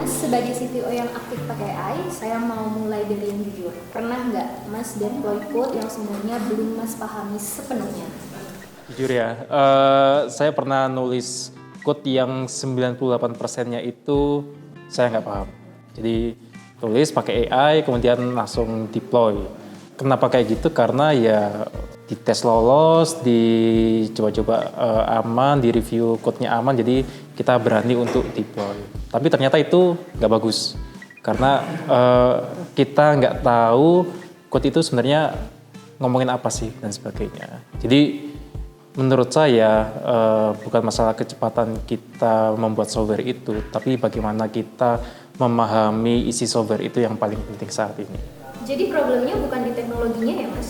Mas sebagai CTO yang aktif pakai AI, saya mau mulai dari yang jujur. Pernah nggak Mas deploy code yang sebenarnya belum Mas pahami sepenuhnya? Jujur ya, saya pernah nulis code yang 98%-nya itu saya nggak paham. Jadi tulis pakai AI, kemudian langsung deploy. Kenapa kayak gitu? Karena ya dites lolos, dicoba-coba aman, di review code-nya aman, jadi kita berani untuk deploy. Tapi ternyata itu nggak bagus, karena kita nggak tahu code itu sebenarnya ngomongin apa sih dan sebagainya. Jadi menurut saya bukan masalah kecepatan kita membuat software itu, tapi bagaimana kita memahami isi software itu yang paling penting saat ini. Jadi problemnya bukan di teknologinya ya Mas?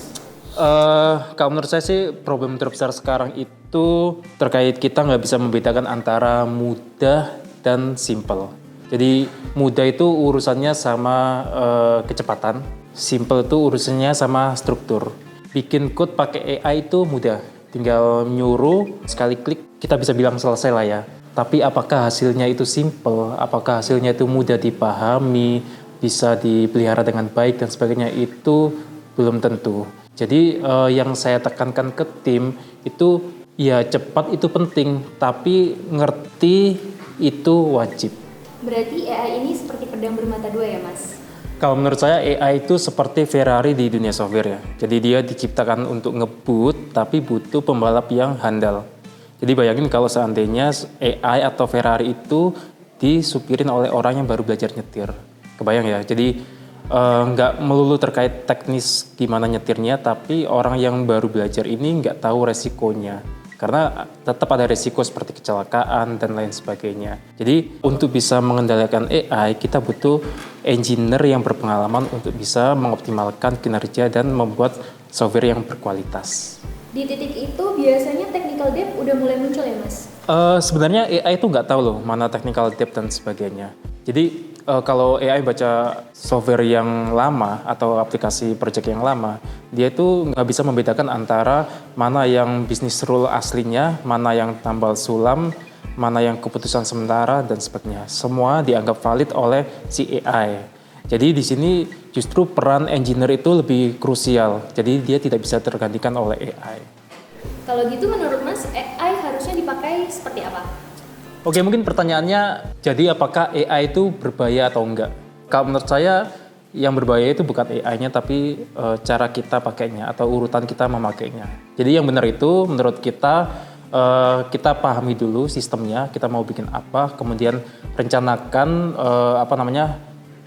Kalau menurut saya sih problem terbesar sekarang itu terkait kita nggak bisa membedakan antara mudah dan simple. Jadi mudah itu urusannya sama kecepatan, simple itu urusannya sama struktur. Bikin code pakai AI itu mudah, tinggal nyuruh, sekali klik kita bisa bilang selesai lah ya. Tapi apakah hasilnya itu simple, apakah hasilnya itu mudah dipahami, bisa dipelihara dengan baik dan sebagainya, itu belum tentu. Jadi yang saya tekankan ke tim itu ya cepat itu penting, tapi ngerti itu wajib. Berarti AI ini seperti pedang bermata dua ya Mas? Kalau menurut saya AI itu seperti Ferrari di dunia software ya. Jadi dia diciptakan untuk ngebut, tapi butuh pembalap yang handal. Jadi bayangin kalau seandainya AI atau Ferrari itu disupirin oleh orang yang baru belajar nyetir. Kebayang ya, jadi nggak melulu terkait teknis gimana nyetirnya, tapi orang yang baru belajar ini nggak tahu resikonya. Karena tetap ada resiko seperti kecelakaan dan lain sebagainya. Jadi untuk bisa mengendalikan AI, kita butuh engineer yang berpengalaman untuk bisa mengoptimalkan kinerja dan membuat software yang berkualitas. Di titik itu biasanya technical debt udah mulai muncul ya Mas? Sebenarnya AI itu nggak tahu loh mana technical debt dan sebagainya. Jadi kalau AI baca software yang lama atau aplikasi project yang lama, dia itu nggak bisa membedakan antara mana yang bisnis rule aslinya, mana yang tambal sulam, mana yang keputusan sementara dan sebagainya. Semua dianggap valid oleh si AI. Jadi di sini justru peran engineer itu lebih krusial. Jadi dia tidak bisa tergantikan oleh AI. Kalau gitu menurut Mas AI harusnya dipakai seperti apa? Oke, mungkin pertanyaannya, jadi apakah AI itu berbahaya atau enggak? Kalau menurut saya, yang berbahaya itu bukan AI-nya, tapi cara kita pakainya atau urutan kita memakainya. Jadi yang benar itu, menurut kita pahami dulu sistemnya, kita mau bikin apa, kemudian rencanakan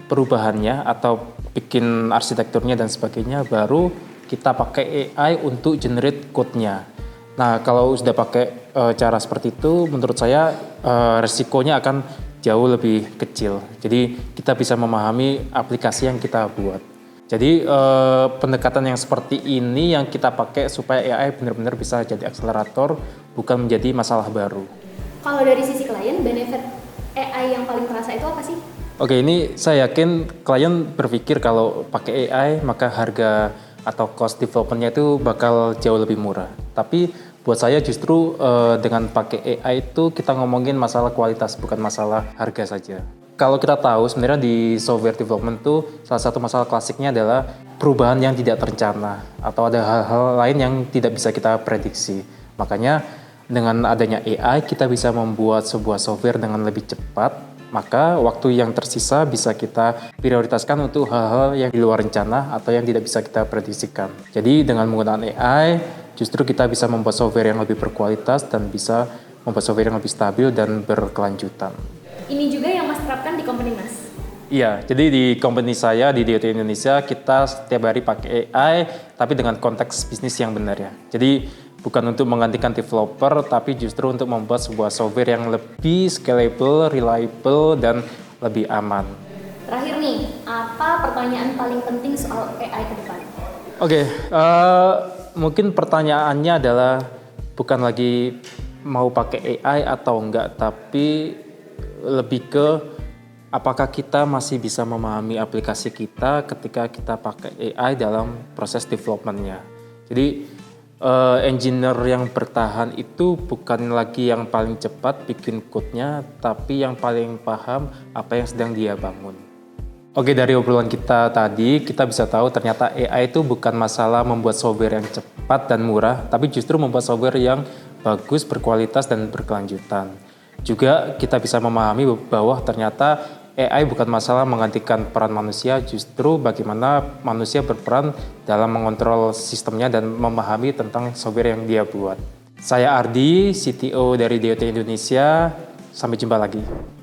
perubahannya atau bikin arsitekturnya dan sebagainya, baru kita pakai AI untuk generate code-nya. Nah, kalau sudah pakai cara seperti itu, menurut saya resikonya akan jauh lebih kecil. Jadi kita bisa memahami aplikasi yang kita buat. Jadi pendekatan yang seperti ini yang kita pakai supaya AI benar-benar bisa jadi akselerator, bukan menjadi masalah baru. Kalau dari sisi klien, benefit AI yang paling terasa itu apa sih? Oke, ini saya yakin klien berpikir kalau pakai AI maka harga atau cost development-nya itu bakal jauh lebih murah. Tapi buat saya justru dengan pakai AI itu kita ngomongin masalah kualitas, bukan masalah harga saja. Kalau kita tahu sebenarnya di software development tuh salah satu masalah klasiknya adalah perubahan yang tidak terencana atau ada hal-hal lain yang tidak bisa kita prediksi. Makanya dengan adanya AI kita bisa membuat sebuah software dengan lebih cepat, maka waktu yang tersisa bisa kita prioritaskan untuk hal-hal yang di luar rencana atau yang tidak bisa kita prediksikan. Jadi dengan menggunakan AI, justru kita bisa membuat software yang lebih berkualitas dan bisa membuat software yang lebih stabil dan berkelanjutan. Ini juga yang Mas terapkan di company Mas? Iya, jadi di company saya, di DOT Indonesia, kita setiap hari pakai AI, tapi dengan konteks bisnis yang benar ya. Jadi bukan untuk menggantikan developer, tapi justru untuk membuat sebuah software yang lebih scalable, reliable, dan lebih aman. Terakhir nih, apa pertanyaan paling penting soal AI ke depan? Oke, mungkin pertanyaannya adalah bukan lagi mau pakai AI atau enggak, tapi lebih ke apakah kita masih bisa memahami aplikasi kita ketika kita pakai AI dalam proses development-nya. Jadi Engineer yang bertahan itu bukan lagi yang paling cepat bikin code-nya, tapi yang paling paham apa yang sedang dia bangun. Oke, dari obrolan kita tadi, kita bisa tahu ternyata AI itu bukan masalah membuat software yang cepat dan murah, tapi justru membuat software yang bagus, berkualitas, dan berkelanjutan. Juga kita bisa memahami bahwa ternyata AI bukan masalah menggantikan peran manusia, justru bagaimana manusia berperan dalam mengontrol sistemnya dan memahami tentang software yang dia buat. Saya Ardi, CTO dari DOT Indonesia. Sampai jumpa lagi.